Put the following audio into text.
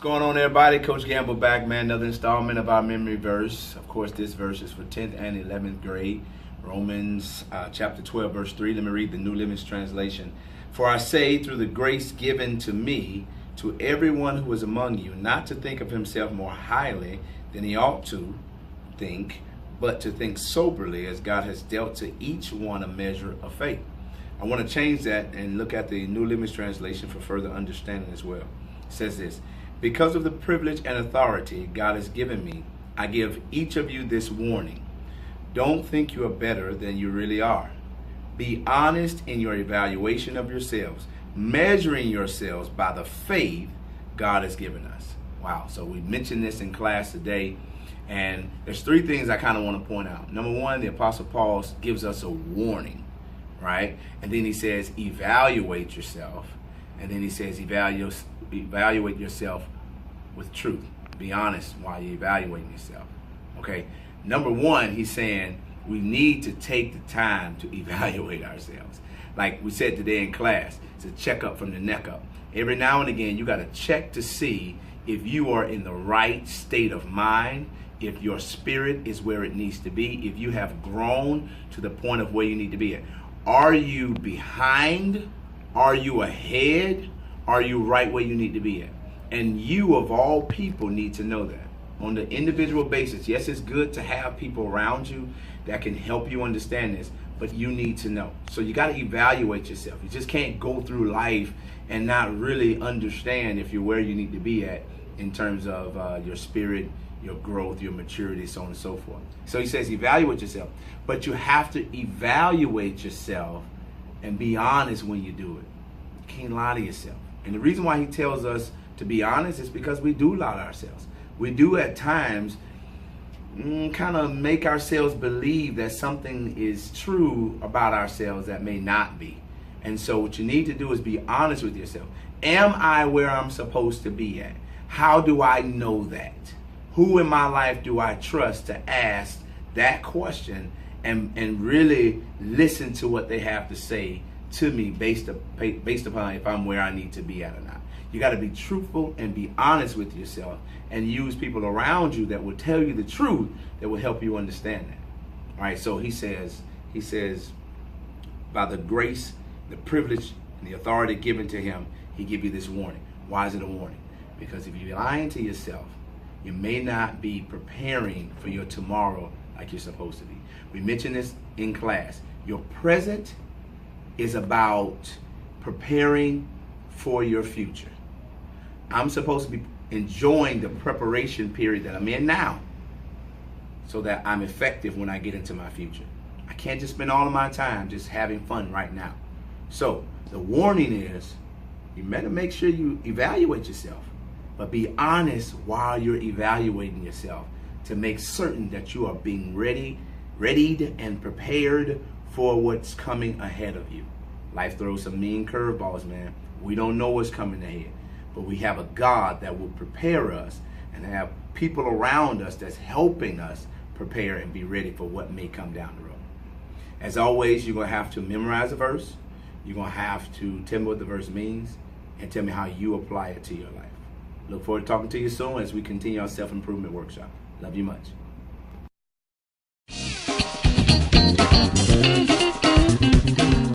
going on, everybody? Coach Gamble back, man. Another installment of our memory verse. Of course, this verse is for 10th and 11th grade. Romans chapter 12, verse 3. Let me read the New Living Translation. For I say, through the grace given to me, to everyone who is among you, not to think of himself more highly than he ought to think, but to think soberly, as God has dealt to each one a measure of faith. I want to change that and look at the New Living Translation for further understanding as well. It says this: because of the privilege and authority God has given me, I give each of you this warning. Don't think you are better than you really are. Be honest in your evaluation of yourselves, measuring yourselves by the faith God has given us. Wow. So we mentioned this in class today, and there's three things I kind of want to point out. Number one, the Apostle Paul gives us a warning, right? And then he says, evaluate yourself. And then he says, evaluate yourself with truth. Be honest while you're evaluating yourself. Okay. Number one, he's saying we need to take the time to evaluate ourselves. Like we said today in class, it's a checkup from the neck up. Every now and again, you got to check to see if you are in the right state of mind, if your spirit is where it needs to be, if you have grown to the point of where you need to be at. Are you behind? Are you ahead? Are you right where you need to be at? And you, of all people, need to know that on the individual basis. Yes, it's good to have people around you that can help you understand this, but you need to know. So you got to evaluate yourself. You just can't go through life and not really understand if you're where you need to be at in terms of your spirit, your growth, your maturity, so on and so forth. So he says evaluate yourself, but you have to evaluate yourself and be honest when you do it. You can't lie to yourself. And the reason why he tells us to be honest is because we do lie to ourselves. We do at times kind of make ourselves believe that something is true about ourselves that may not be. And so what you need to do is be honest with yourself. Am I where I'm supposed to be at? How do I know that? Who in my life do I trust to ask that question and really listen to what they have to say to me based upon if I'm where I need to be at or not? You got to be truthful and be honest with yourself and use people around you that will tell you the truth that will help you understand that. All right, so he says, by the grace, the privilege, and the authority given to him, he give you this warning. Why is it a warning? Because if you're lying to yourself, you may not be preparing for your tomorrow like you're supposed to be. We mentioned this in class. Your present is about preparing for your future. I'm supposed to be enjoying the preparation period that I'm in now so that I'm effective when I get into my future. I can't just spend all of my time just having fun right now. So the warning is you better make sure you evaluate yourself, but be honest while you're evaluating yourself to make certain that you are being readied and prepared for what's coming ahead of you. Life throws some mean curveballs, man. We don't know what's coming ahead, but we have a God that will prepare us and have people around us that's helping us prepare and be ready for what may come down the road. As always, you're going to have to memorize a verse. You're going to have to tell me what the verse means and tell me how you apply it to your life. Look forward to talking to you soon as we continue our self-improvement workshop. Love you much.